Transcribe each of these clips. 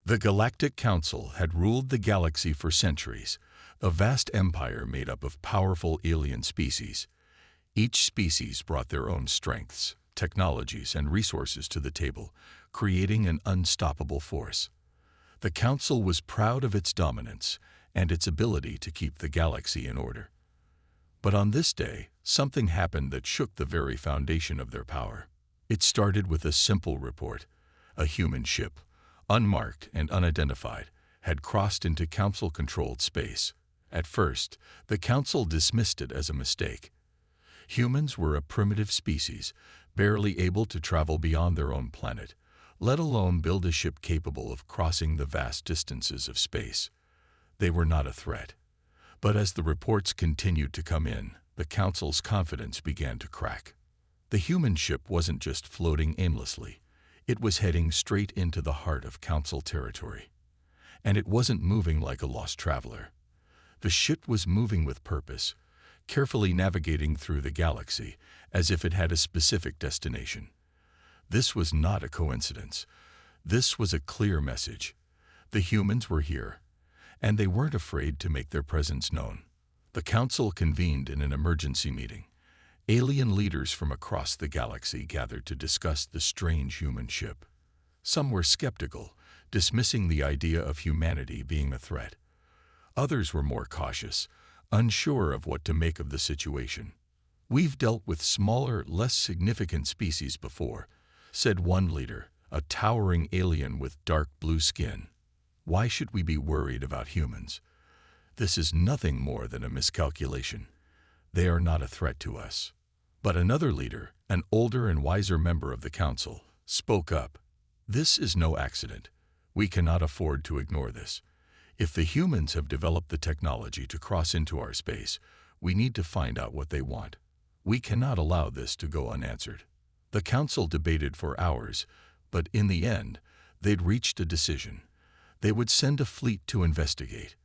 The Galactic Council had ruled the galaxy for centuries, a vast empire made up of powerful alien species. Each species brought their own strengths, technologies, and resources to the table, creating an unstoppable force. The Council was proud of its dominance and its ability to keep the galaxy in order. But on this day, something happened that shook the very foundation of their power. It started with a simple report. A human ship, unmarked and unidentified, had crossed into Council-controlled space. At first, the Council dismissed it as a mistake. Humans were a primitive species, barely able to travel beyond their own planet, let alone build a ship capable of crossing the vast distances of space. They were not a threat. But as the reports continued to come in, the Council's confidence began to crack. The human ship wasn't just floating aimlessly. It was heading straight into the heart of Council territory. And it wasn't moving like a lost traveler. The ship was moving with purpose, carefully navigating through the galaxy as if it had a specific destination. This was not a coincidence. This was a clear message. The humans were here, and they weren't afraid to make their presence known. The Council convened in an emergency meeting. Alien leaders from across the galaxy gathered to discuss the strange human ship. Some were skeptical, dismissing the idea of humanity being a threat. Others were more cautious, unsure of what to make of the situation. "We've dealt with smaller, less significant species before," said one leader, a towering alien with dark blue skin. "Why should we be worried about humans? This is nothing more than a miscalculation. They are not a threat to us." But another leader, an older and wiser member of the Council, spoke up. "This is no accident. We cannot afford to ignore this. If the humans have developed the technology to cross into our space, we need to find out what they want. We cannot allow this to go unanswered." The Council debated for hours, but in the end, they'd reached a decision. They would send a fleet to investigate.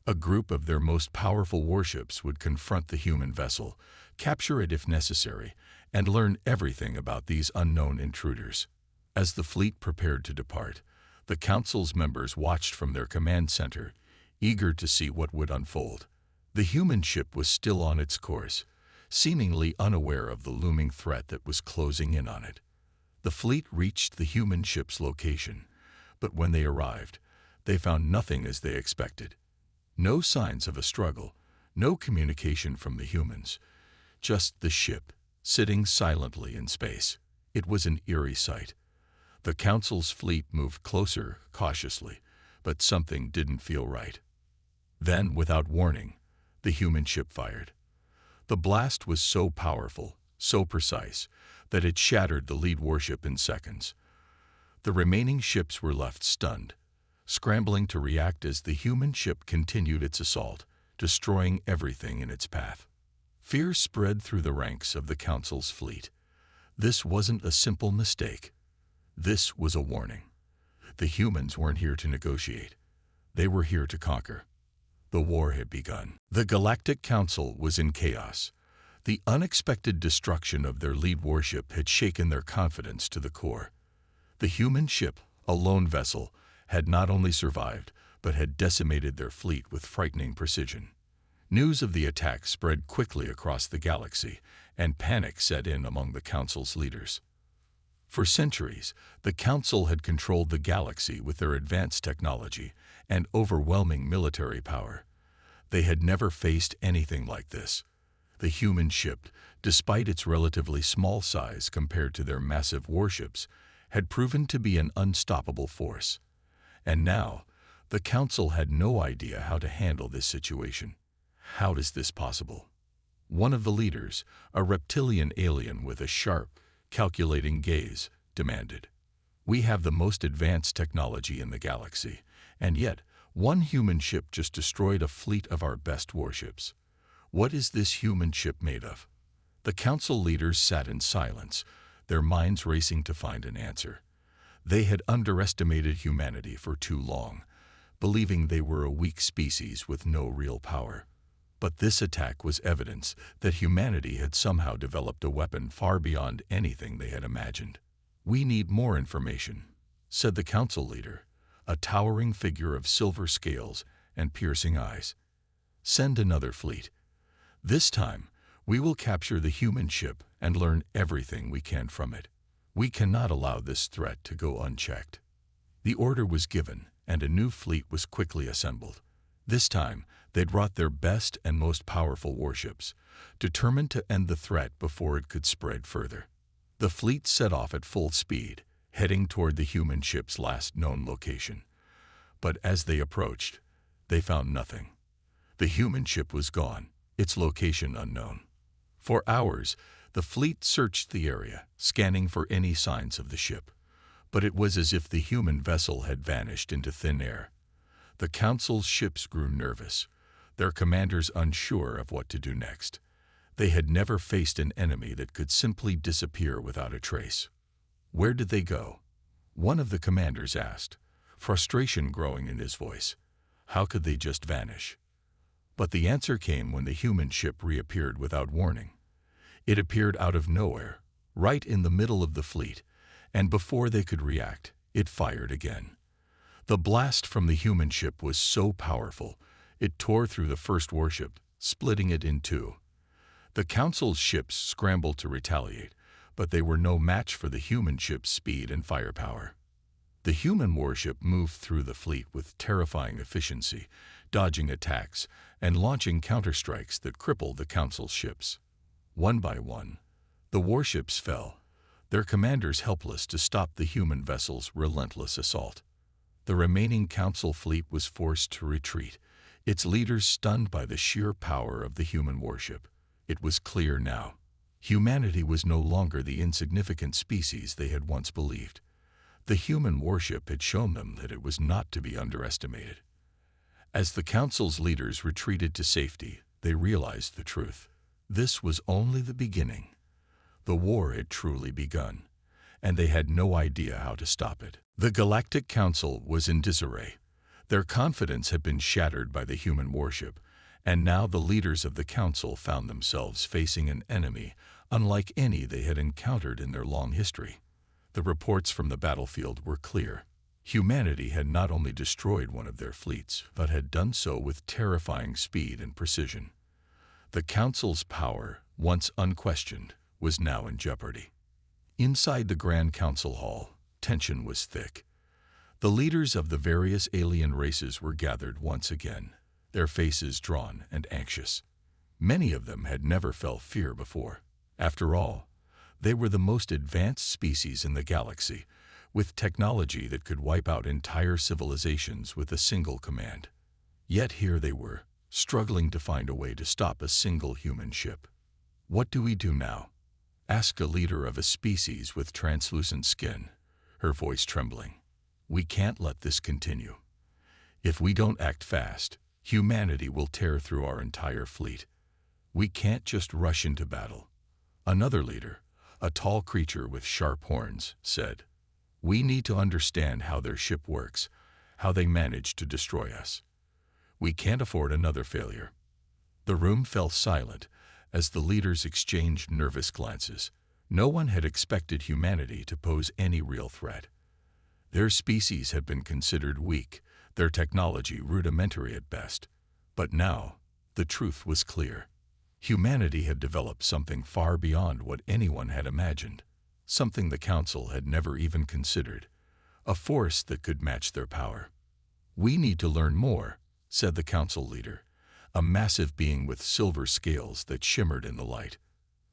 A group of their most powerful warships would confront the human vessel, capture it if necessary, and learn everything about these unknown intruders. As the fleet prepared to depart, the Council's members watched from their command center, eager to see what would unfold. The human ship was still on its course, seemingly unaware of the looming threat that was closing in on it. The fleet reached the human ship's location, but when they arrived, they found nothing as they expected. No signs of a struggle, no communication from the humans, just the ship, sitting silently in space. It was an eerie sight. The Council's fleet moved closer, cautiously, but something didn't feel right. Then, without warning, the human ship fired. The blast was so powerful, so precise, that it shattered the lead warship in seconds. The remaining ships were left stunned, scrambling to react as the human ship continued its assault, destroying everything in its path. Fear spread through the ranks of the Council's fleet. This wasn't a simple mistake. This was a warning. The humans weren't here to negotiate. They were here to conquer. The war had begun. The Galactic Council was in chaos. The unexpected destruction of their lead warship had shaken their confidence to the core. The human ship, a lone vessel, had not only survived, but had decimated their fleet with frightening precision. News of the attack spread quickly across the galaxy, and panic set in among the Council's leaders. For centuries, the Council had controlled the galaxy with their advanced technology and overwhelming military power. They had never faced anything like this. The human ship, despite its relatively small size compared to their massive warships, had proven to be an unstoppable force. And now, the Council had no idea how to handle this situation. How is this possible? One of the leaders, a reptilian alien with a sharp, calculating gaze, demanded. "We have the most advanced technology in the galaxy, and yet one human ship just destroyed a fleet of our best warships. What is this human ship made of?" The Council leaders sat in silence, their minds racing to find an answer. They had underestimated humanity for too long, believing they were a weak species with no real power. But this attack was evidence that humanity had somehow developed a weapon far beyond anything they had imagined. "We need more information," said the Council leader, a towering figure of silver scales and piercing eyes. "Send another fleet. This time, we will capture the human ship and learn everything we can from it. We cannot allow this threat to go unchecked." The order was given, and a new fleet was quickly assembled. This time, they brought their best and most powerful warships, determined to end the threat before it could spread further. The fleet set off at full speed, heading toward the human ship's last known location. But as they approached, they found nothing. The human ship was gone, its location unknown. For hours, the fleet searched the area, scanning for any signs of the ship. But it was as if the human vessel had vanished into thin air. The Council's ships grew nervous, their commanders unsure of what to do next. They had never faced an enemy that could simply disappear without a trace. "Where did they go?" one of the commanders asked, frustration growing in his voice. How could they just vanish? But the answer came when the human ship reappeared without warning. It appeared out of nowhere, right in the middle of the fleet, and before they could react, it fired again. The blast from the human ship was so powerful, it tore through the first warship, splitting it in two. The Council's ships scrambled to retaliate, but they were no match for the human ship's speed and firepower. The human warship moved through the fleet with terrifying efficiency, dodging attacks and launching counterstrikes that crippled the Council's ships. One by one, the warships fell, their commanders helpless to stop the human vessel's relentless assault. The remaining Council fleet was forced to retreat, its leaders stunned by the sheer power of the human warship. It was clear now. Humanity was no longer the insignificant species they had once believed. The human warship had shown them that it was not to be underestimated. As the Council's leaders retreated to safety, they realized the truth. This was only the beginning. The war had truly begun, and they had no idea how to stop it. The Galactic Council was in disarray. Their confidence had been shattered by the human warship, and now the leaders of the Council found themselves facing an enemy unlike any they had encountered in their long history. The reports from the battlefield were clear. Humanity had not only destroyed one of their fleets, but had done so with terrifying speed and precision. The Council's power, once unquestioned, was now in jeopardy. Inside the Grand Council Hall, tension was thick. The leaders of the various alien races were gathered once again, their faces drawn and anxious. Many of them had never felt fear before. After all, they were the most advanced species in the galaxy, with technology that could wipe out entire civilizations with a single command. Yet here they were, struggling to find a way to stop a single human ship. "What do we do now?" asked a leader of a species with translucent skin, her voice trembling. "We can't let this continue. If we don't act fast, humanity will tear through our entire fleet. We can't just rush into battle." Another leader, a tall creature with sharp horns, said, "We need to understand how their ship works, how they manage to destroy us. We can't afford another failure." The room fell silent as the leaders exchanged nervous glances. No one had expected humanity to pose any real threat. Their species had been considered weak, their technology rudimentary at best. But now, the truth was clear. Humanity had developed something far beyond what anyone had imagined, something the Council had never even considered, a force that could match their power. "We need to learn more," said the Council leader, a massive being with silver scales that shimmered in the light.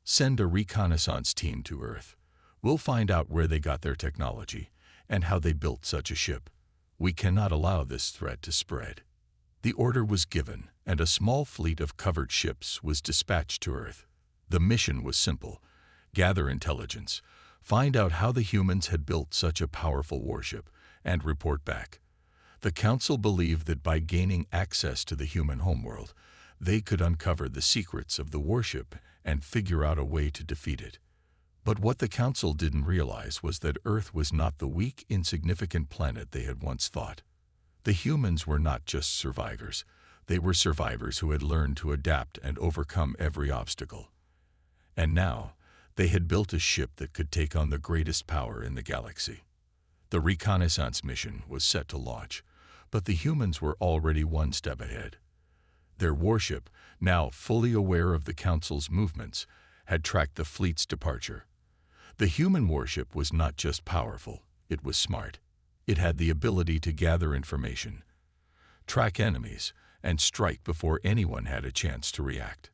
"Send a reconnaissance team to Earth. We'll find out where they got their technology and how they built such a ship. We cannot allow this threat to spread." The order was given, and a small fleet of covered ships was dispatched to Earth. The mission was simple: gather intelligence, find out how the humans had built such a powerful warship, and report back. The Council believed that by gaining access to the human homeworld, they could uncover the secrets of the warship and figure out a way to defeat it. But what the Council didn't realize was that Earth was not the weak, insignificant planet they had once thought. The humans were not just survivors. They were survivors who had learned to adapt and overcome every obstacle. And now, they had built a ship that could take on the greatest power in the galaxy. The reconnaissance mission was set to launch, but the humans were already one step ahead. Their warship, now fully aware of the Council's movements, had tracked the fleet's departure. The human warship was not just powerful, it was smart. It had the ability to gather information, track enemies, and strike before anyone had a chance to react.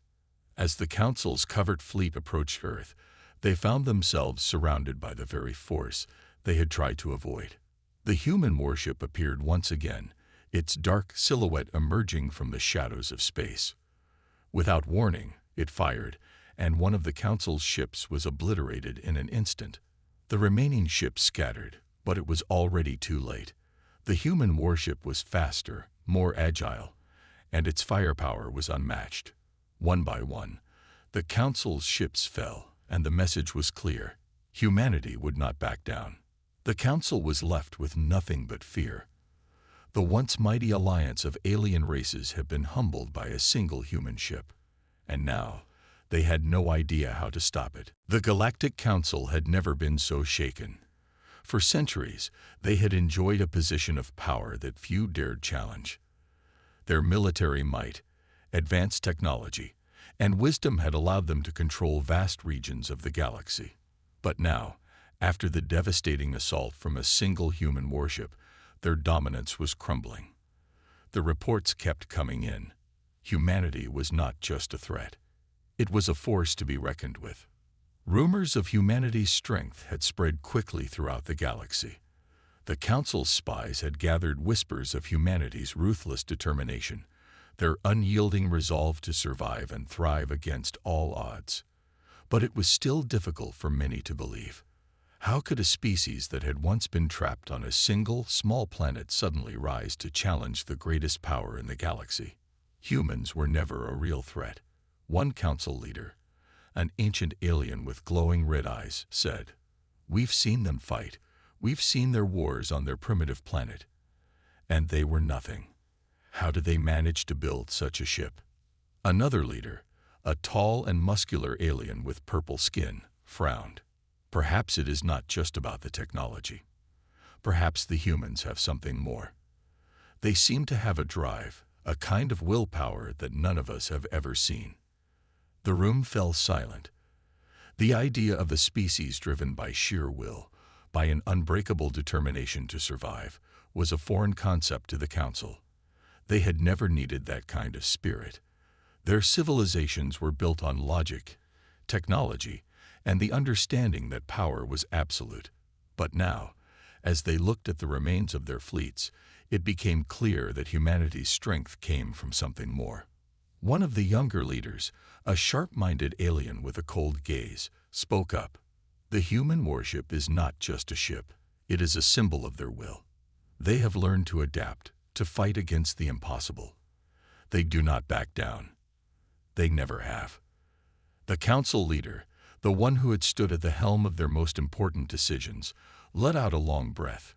As the Council's covert fleet approached Earth, they found themselves surrounded by the very force they had tried to avoid. The human warship appeared once again, its dark silhouette emerging from the shadows of space. Without warning, it fired, and one of the Council's ships was obliterated in an instant. The remaining ships scattered, but it was already too late. The human warship was faster, more agile, and its firepower was unmatched. One by one, the Council's ships fell, and the message was clear: humanity would not back down. The Council was left with nothing but fear. The once mighty alliance of alien races had been humbled by a single human ship, and now they had no idea how to stop it. The Galactic Council had never been so shaken. For centuries, they had enjoyed a position of power that few dared challenge. Their military might, advanced technology, and wisdom had allowed them to control vast regions of the galaxy. But now, after the devastating assault from a single human warship, their dominance was crumbling. The reports kept coming in. Humanity was not just a threat. It was a force to be reckoned with. Rumors of humanity's strength had spread quickly throughout the galaxy. The Council's spies had gathered whispers of humanity's ruthless determination, their unyielding resolve to survive and thrive against all odds. But it was still difficult for many to believe. How could a species that had once been trapped on a single, small planet suddenly rise to challenge the greatest power in the galaxy? Humans were never a real threat. One Council leader, an ancient alien with glowing red eyes, said, "We've seen them fight. We've seen their wars on their primitive planet. And they were nothing. How did they manage to build such a ship?" Another leader, a tall and muscular alien with purple skin, frowned. "Perhaps it is not just about the technology. Perhaps the humans have something more. They seem to have a drive, a kind of willpower that none of us have ever seen." The room fell silent. The idea of a species driven by sheer will, by an unbreakable determination to survive, was a foreign concept to the Council. They had never needed that kind of spirit. Their civilizations were built on logic, technology, and the understanding that power was absolute. But now, as they looked at the remains of their fleets, it became clear that humanity's strength came from something more. One of the younger leaders, a sharp-minded alien with a cold gaze, spoke up. "The human warship is not just a ship. It is a symbol of their will. They have learned to adapt, to fight against the impossible. They do not back down. They never have." The Council leader, the one who had stood at the helm of their most important decisions, let out a long breath.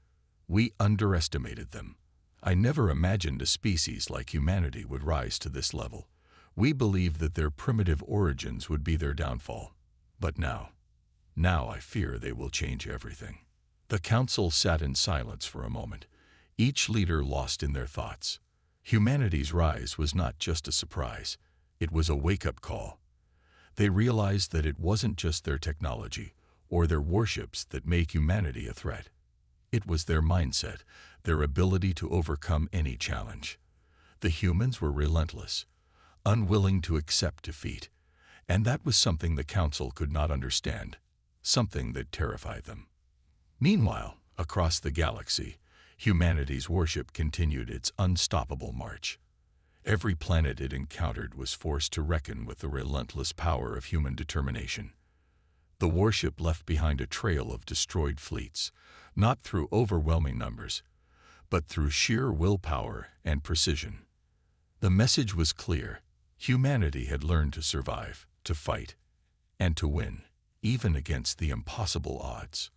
"We underestimated them. I never imagined a species like humanity would rise to this level. We believed that their primitive origins would be their downfall. But now I fear they will change everything." The Council sat in silence for a moment, each leader lost in their thoughts. Humanity's rise was not just a surprise, it was a wake-up call. They realized that it wasn't just their technology or their warships that made humanity a threat. It was their mindset, their ability to overcome any challenge. The humans were relentless, unwilling to accept defeat, and that was something the Council could not understand, something that terrified them. Meanwhile, across the galaxy, humanity's warship continued its unstoppable march. Every planet it encountered was forced to reckon with the relentless power of human determination. The warship left behind a trail of destroyed fleets, not through overwhelming numbers, but through sheer willpower and precision. The message was clear: humanity had learned to survive, to fight, and to win, even against the impossible odds.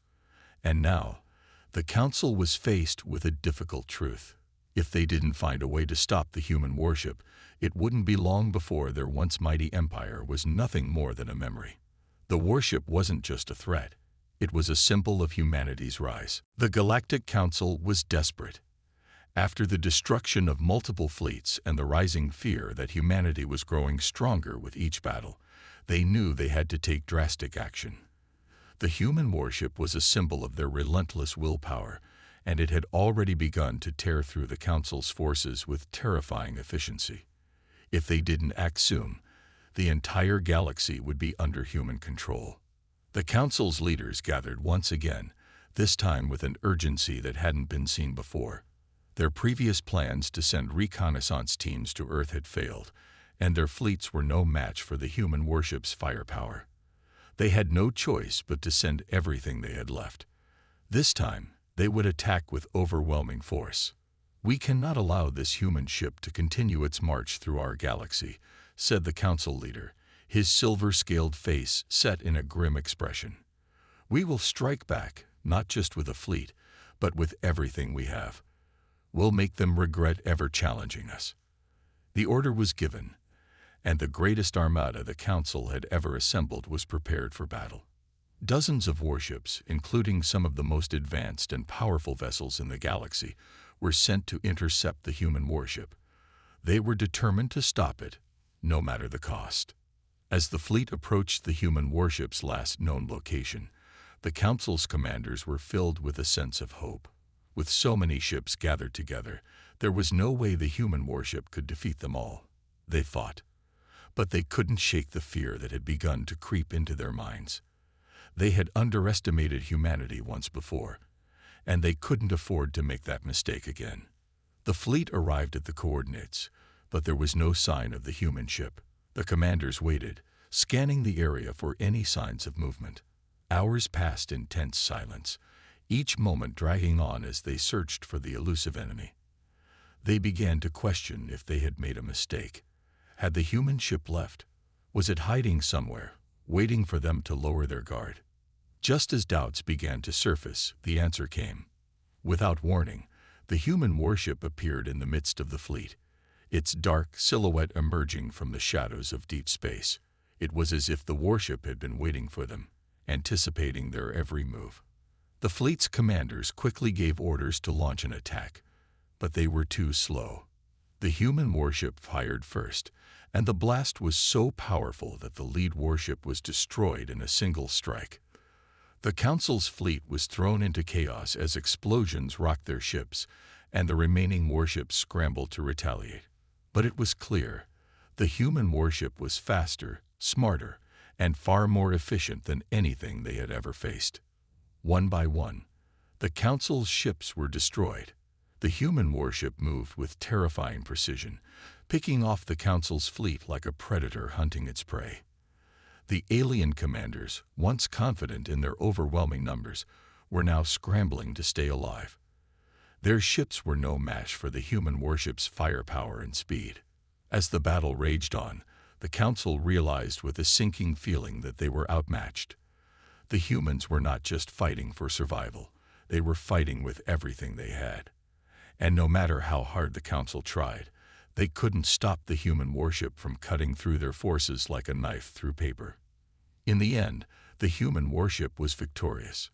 And now, the Council was faced with a difficult truth. If they didn't find a way to stop the human warship, it wouldn't be long before their once mighty empire was nothing more than a memory. The warship wasn't just a threat, It was a symbol of humanity's rise. The Galactic Council was desperate. After the destruction of multiple fleets and the rising fear that humanity was growing stronger with each battle, they knew they had to take drastic action. The human warship was a symbol of their relentless willpower, and it had already begun to tear through the Council's forces with terrifying efficiency. If they didn't act soon, the entire galaxy would be under human control. The Council's leaders gathered once again, this time with an urgency that hadn't been seen before. Their previous plans to send reconnaissance teams to Earth had failed, and their fleets were no match for the human warship's firepower. They had no choice but to send everything they had left. This time, they would attack with overwhelming force. "We cannot allow this human ship to continue its march through our galaxy," said the Council leader, his silver-scaled face set in a grim expression. "We will strike back, not just with a fleet, but with everything we have. We'll make them regret ever challenging us." The order was given, and the greatest armada the Council had ever assembled was prepared for battle. Dozens of warships, including some of the most advanced and powerful vessels in the galaxy, were sent to intercept the human warship. They were determined to stop it, no matter the cost. As the fleet approached the human warship's last known location, the Council's commanders were filled with a sense of hope. With so many ships gathered together, there was no way the human warship could defeat them all. They fought, but they couldn't shake the fear that had begun to creep into their minds. They had underestimated humanity once before, and they couldn't afford to make that mistake again. The fleet arrived at the coordinates, but there was no sign of the human ship. The commanders waited, scanning the area for any signs of movement. Hours passed in tense silence, each moment dragging on as they searched for the elusive enemy. They began to question if they had made a mistake. Had the human ship left? Was it hiding somewhere, waiting for them to lower their guard? Just as doubts began to surface, the answer came. Without warning, the human warship appeared in the midst of the fleet, its dark silhouette emerging from the shadows of deep space. It was as if the warship had been waiting for them, anticipating their every move. The fleet's commanders quickly gave orders to launch an attack, but they were too slow. The human warship fired first, and the blast was so powerful that the lead warship was destroyed in a single strike. The Council's fleet was thrown into chaos as explosions rocked their ships, and the remaining warships scrambled to retaliate. But it was clear, the human warship was faster, smarter, and far more efficient than anything they had ever faced. One by one, the Council's ships were destroyed. The human warship moved with terrifying precision, picking off the Council's fleet like a predator hunting its prey. The alien commanders, once confident in their overwhelming numbers, were now scrambling to stay alive. Their ships were no match for the human warship's firepower and speed. As the battle raged on, the Council realized with a sinking feeling that they were outmatched. The humans were not just fighting for survival, they were fighting with everything they had. And no matter how hard the Council tried, they couldn't stop the human warship from cutting through their forces like a knife through paper. In the end, the human warship was victorious.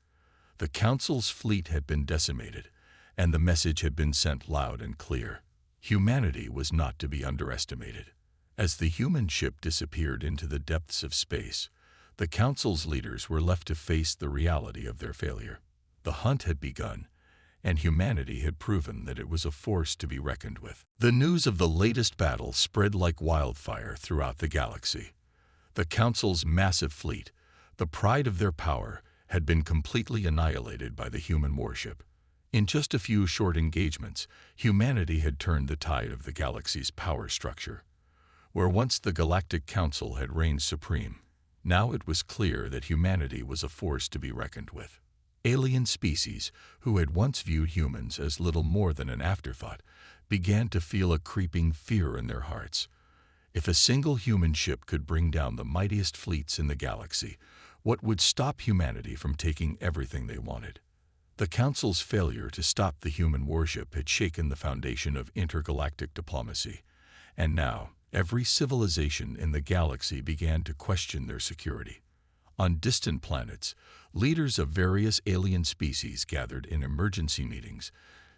The Council's fleet had been decimated, and the message had been sent loud and clear. Humanity was not to be underestimated. As the human ship disappeared into the depths of space, the Council's leaders were left to face the reality of their failure. The hunt had begun, and humanity had proven that it was a force to be reckoned with. The news of the latest battle spread like wildfire throughout the galaxy. The Council's massive fleet, the pride of their power, had been completely annihilated by the human warship. In just a few short engagements, humanity had turned the tide of the galaxy's power structure. Where once the Galactic Council had reigned supreme, now it was clear that humanity was a force to be reckoned with. Alien species, who had once viewed humans as little more than an afterthought, began to feel a creeping fear in their hearts. If a single human ship could bring down the mightiest fleets in the galaxy, what would stop humanity from taking everything they wanted? The Council's failure to stop the human warship had shaken the foundation of intergalactic diplomacy, and now every civilization in the galaxy began to question their security. On distant planets, leaders of various alien species gathered in emergency meetings,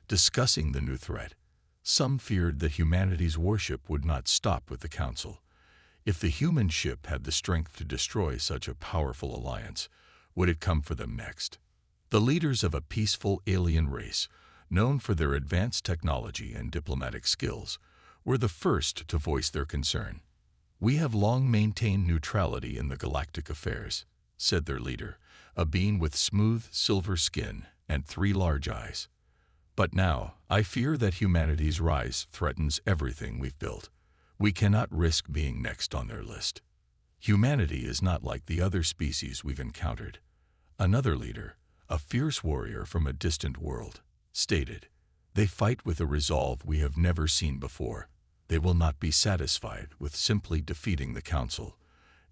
discussing the new threat. Some feared that humanity's warship would not stop with the Council. If the human ship had the strength to destroy such a powerful alliance, would it come for them next? The leaders of a peaceful alien race, known for their advanced technology and diplomatic skills, were the first to voice their concern. "We have long maintained neutrality in the galactic affairs," said their leader, a being with smooth silver skin and 3 large eyes. "But now, I fear that humanity's rise threatens everything we've built. We cannot risk being next on their list. Humanity is not like the other species we've encountered." Another leader, a fierce warrior from a distant world, stated, "They fight with a resolve we have never seen before. They will not be satisfied with simply defeating the Council.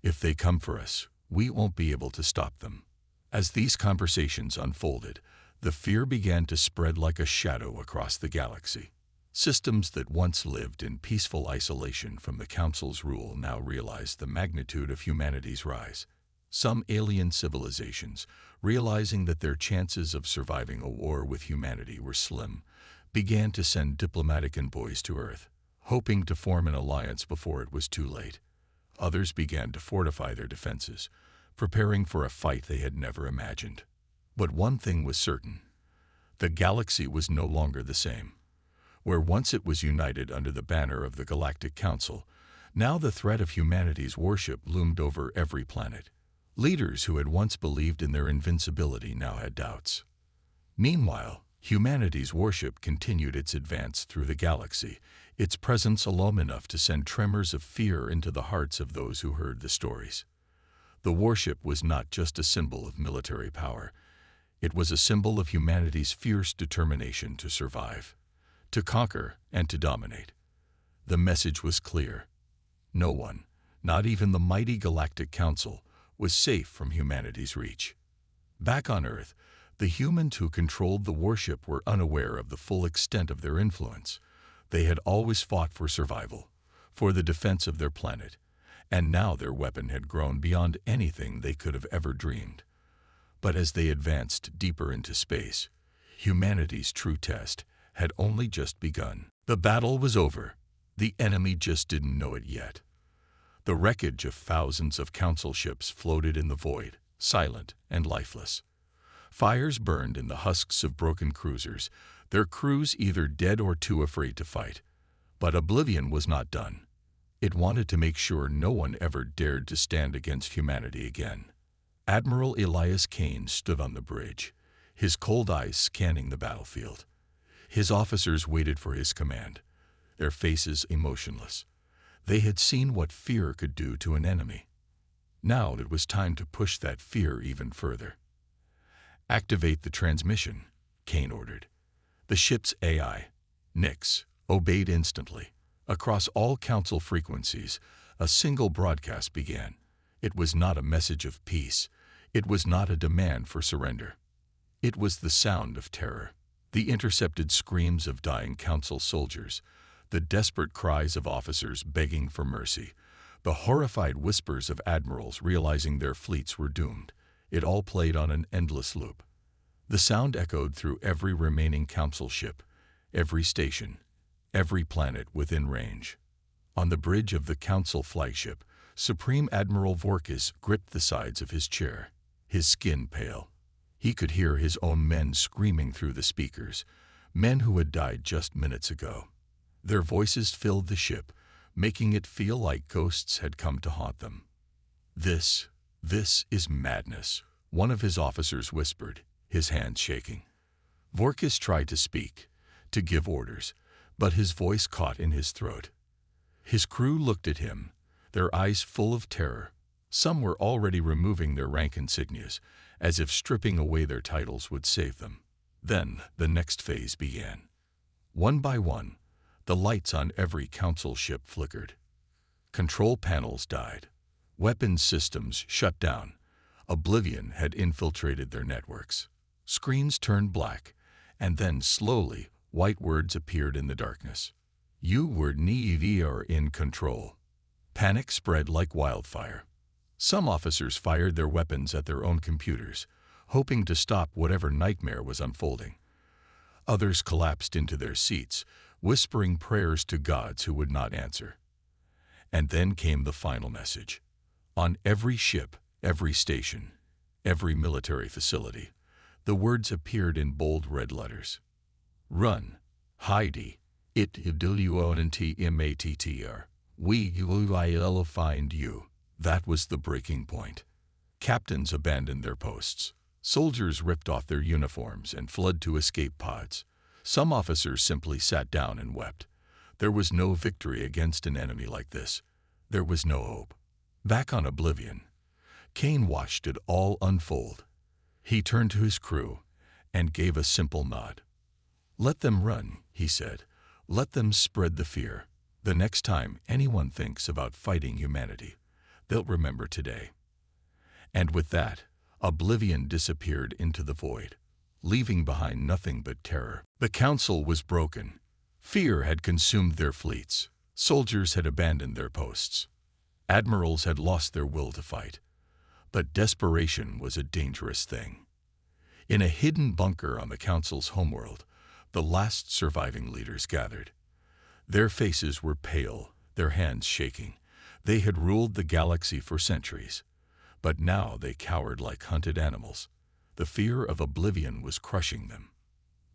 If they come for us, we won't be able to stop them." As these conversations unfolded, the fear began to spread like a shadow across the galaxy. Systems that once lived in peaceful isolation from the Council's rule now realized the magnitude of humanity's rise. Some alien civilizations, realizing that their chances of surviving a war with humanity were slim, began to send diplomatic envoys to Earth, hoping to form an alliance before it was too late. Others began to fortify their defenses, preparing for a fight they had never imagined. But one thing was certain: the galaxy was no longer the same. Where once it was united under the banner of the Galactic Council, now the threat of humanity's warship loomed over every planet. Leaders who had once believed in their invincibility now had doubts. Meanwhile, humanity's warship continued its advance through the galaxy, its presence alone enough to send tremors of fear into the hearts of those who heard the stories. The warship was not just a symbol of military power. It was a symbol of humanity's fierce determination to survive, to conquer, and to dominate. The message was clear. No one, not even the mighty Galactic Council, was safe from humanity's reach. Back on Earth, the humans who controlled the warship were unaware of the full extent of their influence. They had always fought for survival, for the defense of their planet, and now their weapon had grown beyond anything they could have ever dreamed. But as they advanced deeper into space, humanity's true test had only just begun. The battle was over. The enemy just didn't know it yet. The wreckage of thousands of Council ships floated in the void, silent and lifeless. Fires burned in the husks of broken cruisers, their crews either dead or too afraid to fight. But Oblivion was not done. It wanted to make sure no one ever dared to stand against humanity again. Admiral Elias Kane stood on the bridge, his cold eyes scanning the battlefield. His officers waited for his command, their faces emotionless. They had seen what fear could do to an enemy. Now it was time to push that fear even further. "Activate the transmission," Kane ordered. The ship's AI, Nyx, obeyed instantly. Across all Council frequencies, a single broadcast began. It was not a message of peace. It was not a demand for surrender. It was the sound of terror. The intercepted screams of dying Council soldiers, the desperate cries of officers begging for mercy, the horrified whispers of admirals realizing their fleets were doomed. It all played on an endless loop. The sound echoed through every remaining Council ship, every station, every planet within range. On the bridge of the Council flagship, Supreme Admiral Vorkis gripped the sides of his chair, his skin pale. He could hear his own men screaming through the speakers, men who had died just minutes ago. Their voices filled the ship, making it feel like ghosts had come to haunt them. This is madness," one of his officers whispered, his hands shaking. Vorkis tried to speak, to give orders, but his voice caught in his throat. His crew looked at him, their eyes full of terror. Some were already removing their rank insignias, as if stripping away their titles would save them. Then the next phase began. One by one, the lights on every Council ship flickered. Control panels died. Weapons systems shut down. Oblivion had infiltrated their networks. Screens turned black, and then slowly, white words appeared in the darkness. "You were neither in control." Panic spread like wildfire. Some officers fired their weapons at their own computers, hoping to stop whatever nightmare was unfolding. Others collapsed into their seats, whispering prayers to gods who would not answer. And then came the final message. On every ship, every station, every military facility, the words appeared in bold red letters. Run, hide, it idluonntmattr. We will find you. That was the breaking point. Captains abandoned their posts. Soldiers ripped off their uniforms and fled to escape pods. Some officers simply sat down and wept. There was no victory against an enemy like this. There was no hope. Back on Oblivion, Kane watched it all unfold. He turned to his crew and gave a simple nod. Let them run, he said. Let them spread the fear. The next time anyone thinks about fighting humanity, they'll remember today. And with that, Oblivion disappeared into the void, leaving behind nothing but terror. The council was broken. Fear had consumed their fleets. Soldiers had abandoned their posts. Admirals had lost their will to fight. But desperation was a dangerous thing. In a hidden bunker on the council's homeworld, the last surviving leaders gathered. Their faces were pale, their hands shaking. They had ruled the galaxy for centuries, but now they cowered like hunted animals. The fear of Oblivion was crushing them.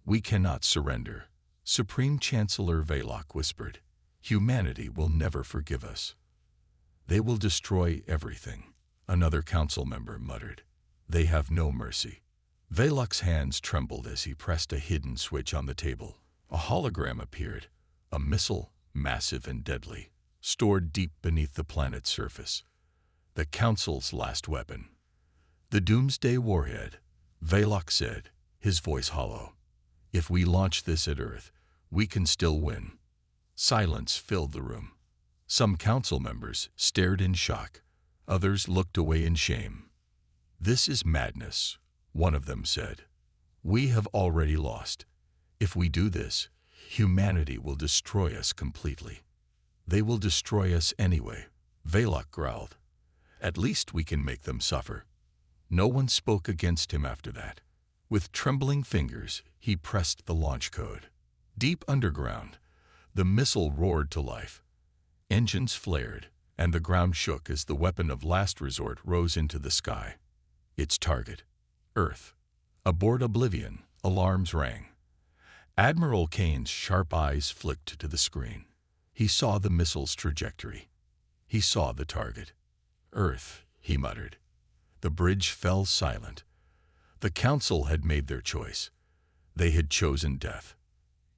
We cannot surrender, Supreme Chancellor Veloc whispered. Humanity will never forgive us. They will destroy everything, another council member muttered. They have no mercy. Veloc's hands trembled as he pressed a hidden switch on the table. A hologram appeared, a missile, massive and deadly, stored deep beneath the planet's surface. The Council's last weapon. The Doomsday Warhead, Veloc said, his voice hollow. If we launch this at Earth, we can still win. Silence filled the room. Some council members stared in shock. Others looked away in shame. This is madness, one of them said. We have already lost. If we do this, humanity will destroy us completely. They will destroy us anyway, Veloc growled. At least we can make them suffer. No one spoke against him after that. With trembling fingers, he pressed the launch code. Deep underground, the missile roared to life. Engines flared, and the ground shook as the weapon of last resort rose into the sky. Its target, Earth. Aboard Oblivion, alarms rang. Admiral Kane's sharp eyes flicked to the screen. He saw the missile's trajectory. He saw the target. Earth, he muttered. The bridge fell silent. The Council had made their choice. They had chosen death.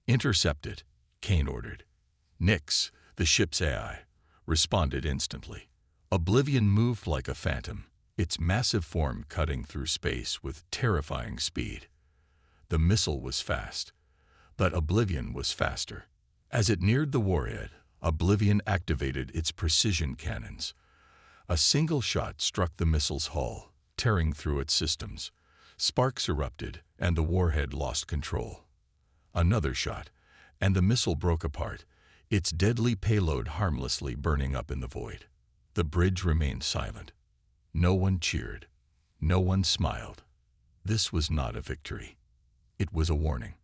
Intercept it, Kane ordered. Nix, the ship's AI, responded instantly. Oblivion moved like a phantom, its massive form cutting through space with terrifying speed. The missile was fast, but Oblivion was faster. As it neared the warhead, Oblivion activated its precision cannons. A single shot struck the missile's hull, tearing through its systems. Sparks erupted, and the warhead lost control. Another shot, and the missile broke apart, its deadly payload harmlessly burning up in the void. The bridge remained silent. No one cheered. No one smiled. This was not a victory. It was a warning.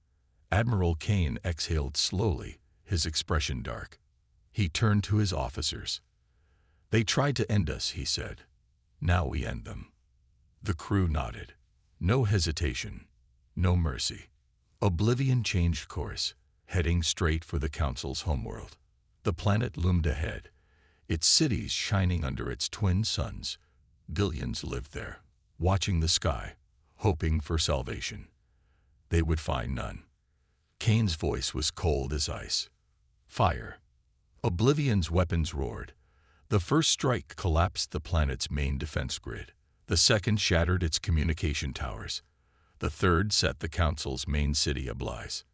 Admiral Kane exhaled slowly, his expression dark. He turned to his officers. They tried to end us, he said. Now we end them. The crew nodded. No hesitation. No mercy. Oblivion changed course, heading straight for the Council's homeworld. The planet loomed ahead, its cities shining under its twin suns. Billions lived there, watching the sky, hoping for salvation. They would find none. Kane's voice was cold as ice. Fire. Oblivion's weapons roared. The first strike collapsed the planet's main defense grid. The second shattered its communication towers. The third set the Council's main city ablaze.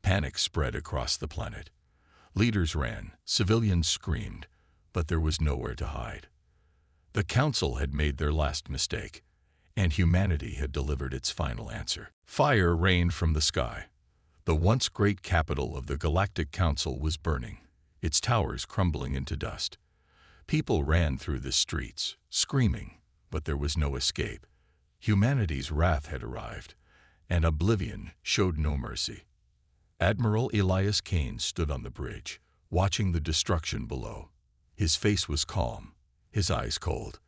Panic spread across the planet. Leaders ran, civilians screamed, but there was nowhere to hide. The Council had made their last mistake, and humanity had delivered its final answer. Fire rained from the sky. The once great capital of the Galactic Council was burning, its towers crumbling into dust. People ran through the streets, screaming, but there was no escape. Humanity's wrath had arrived, and oblivion showed no mercy. Admiral Elias Kane stood on the bridge, watching the destruction below. His face was calm, his eyes cold.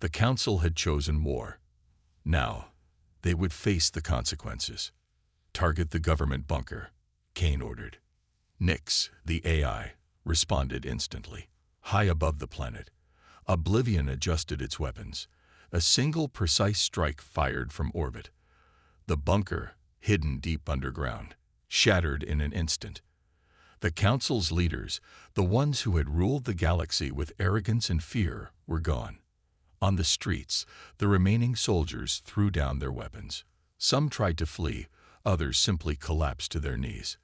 The Council had chosen war. Now, they would face the consequences. "Target the government bunker," Kane ordered. Nyx, the AI, responded instantly. High above the planet, Oblivion adjusted its weapons. A single precise strike fired from orbit. The bunker, hidden deep underground, shattered in an instant. The Council's leaders, the ones who had ruled the galaxy with arrogance and fear, were gone. On the streets, the remaining soldiers threw down their weapons. Some tried to flee, others simply collapsed to their knees.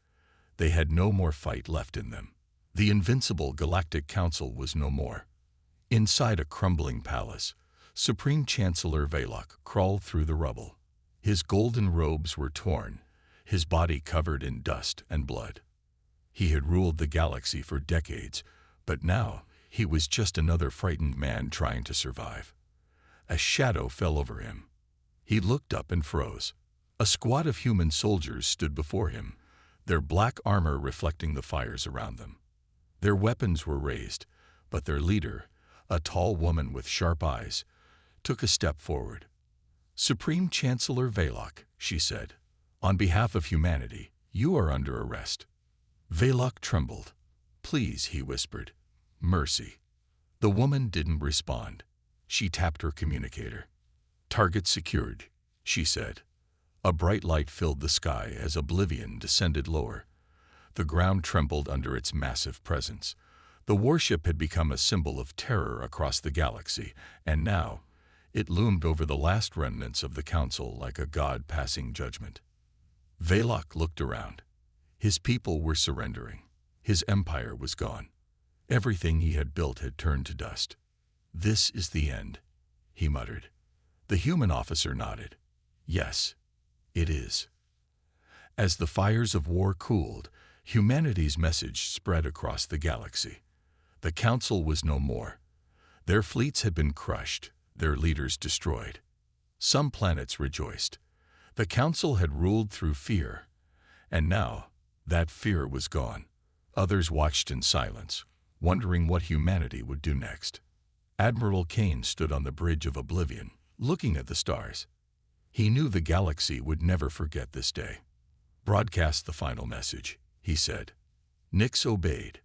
They had no more fight left in them. The invincible Galactic Council was no more. Inside a crumbling palace, Supreme Chancellor Velok crawled through the rubble. His golden robes were torn, his body covered in dust and blood. He had ruled the galaxy for decades, but now he was just another frightened man trying to survive. A shadow fell over him. He looked up and froze. A squad of human soldiers stood before him, their black armor reflecting the fires around them. Their weapons were raised, but their leader, a tall woman with sharp eyes, took a step forward. "Supreme Chancellor Velok," she said, "on behalf of humanity, you are under arrest." Velok trembled. "Please," he whispered. "Mercy." The woman didn't respond. She tapped her communicator. "Target secured," she said. A bright light filled the sky as Oblivion descended lower. The ground trembled under its massive presence. The warship had become a symbol of terror across the galaxy, and now it loomed over the last remnants of the Council like a god passing judgment. Velok looked around. His people were surrendering. His empire was gone. Everything he had built had turned to dust. "This is the end," he muttered. The human officer nodded. "Yes, it is." As the fires of war cooled, humanity's message spread across the galaxy. The Council was no more. Their fleets had been crushed, their leaders destroyed. Some planets rejoiced. The Council had ruled through fear, and now that fear was gone. Others watched in silence, wondering what humanity would do next. Admiral Kane stood on the bridge of Oblivion, looking at the stars. He knew the galaxy would never forget this day. "Broadcast the final message," he said. Nyx obeyed.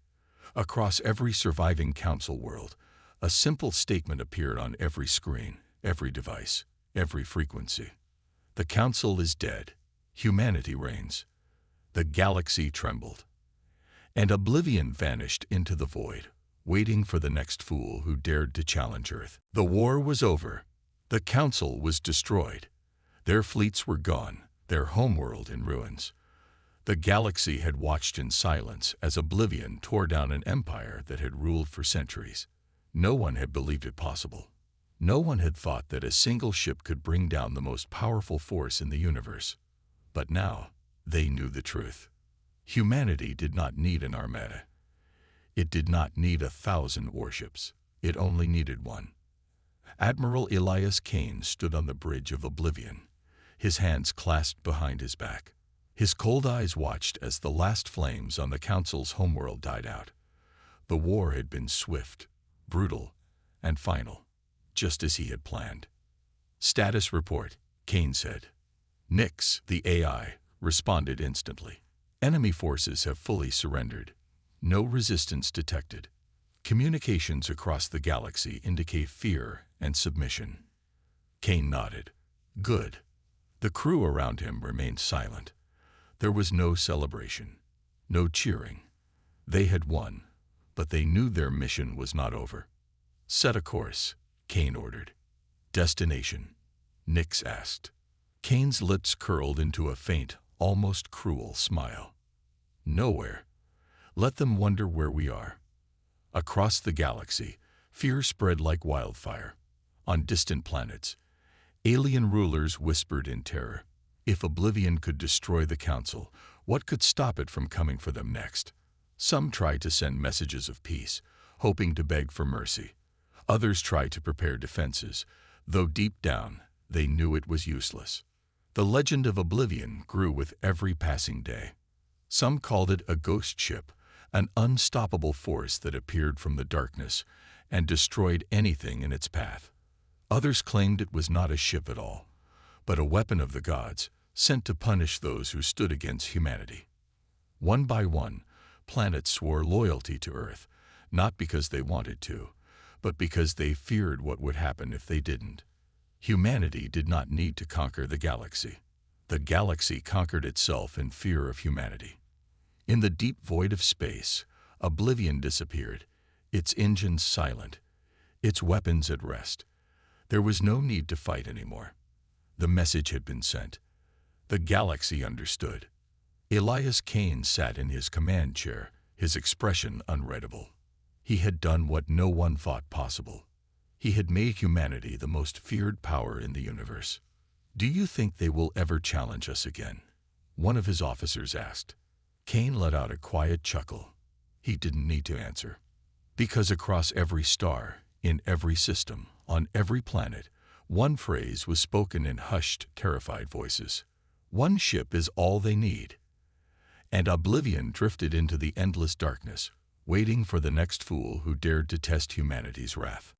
Across every surviving Council world, a simple statement appeared on every screen, every device, every frequency. "The Council is dead. Humanity reigns." The galaxy trembled. And Oblivion vanished into the void, waiting for the next fool who dared to challenge Earth. The war was over. The Council was destroyed. Their fleets were gone, their homeworld in ruins. The galaxy had watched in silence as Oblivion tore down an empire that had ruled for centuries. No one had believed it possible. No one had thought that a single ship could bring down the most powerful force in the universe. But now, they knew the truth. Humanity did not need an armada. It did not need 1,000 warships. It only needed one. Admiral Elias Kane stood on the bridge of Oblivion, his hands clasped behind his back. His cold eyes watched as the last flames on the Council's homeworld died out. The war had been swift, brutal, and final, just as he had planned. "Status report," Kane said. Nyx, the AI, responded instantly. "Enemy forces have fully surrendered. No resistance detected. Communications across the galaxy indicate fear and submission." Kane nodded. "Good." The crew around him remained silent. There was no celebration, no cheering. They had won, but they knew their mission was not over. "Set a course," Kane ordered. "Destination?" Nyx asked. Kane's lips curled into a faint, almost cruel smile. "Nowhere. Let them wonder where we are." Across the galaxy, fear spread like wildfire. On distant planets, alien rulers whispered in terror. If Oblivion could destroy the Council, what could stop it from coming for them next? Some tried to send messages of peace, hoping to beg for mercy. Others tried to prepare defenses, though deep down they knew it was useless. The legend of Oblivion grew with every passing day. Some called it a ghost ship, an unstoppable force that appeared from the darkness and destroyed anything in its path. Others claimed it was not a ship at all, but a weapon of the gods, sent to punish those who stood against humanity. One by one, planets swore loyalty to Earth, not because they wanted to, but because they feared what would happen if they didn't. Humanity did not need to conquer the galaxy. The galaxy conquered itself in fear of humanity. In the deep void of space, Oblivion disappeared, its engines silent, its weapons at rest. There was no need to fight anymore. The message had been sent. The galaxy understood. Elias Kane sat in his command chair, his expression unreadable. He had done what no one thought possible. He had made humanity the most feared power in the universe. "Do you think they will ever challenge us again?" one of his officers asked. Kane let out a quiet chuckle. He didn't need to answer. Because across every star, in every system, on every planet, one phrase was spoken in hushed, terrified voices. One ship is all they need. And Oblivion drifted into the endless darkness, waiting for the next fool who dared to test humanity's wrath.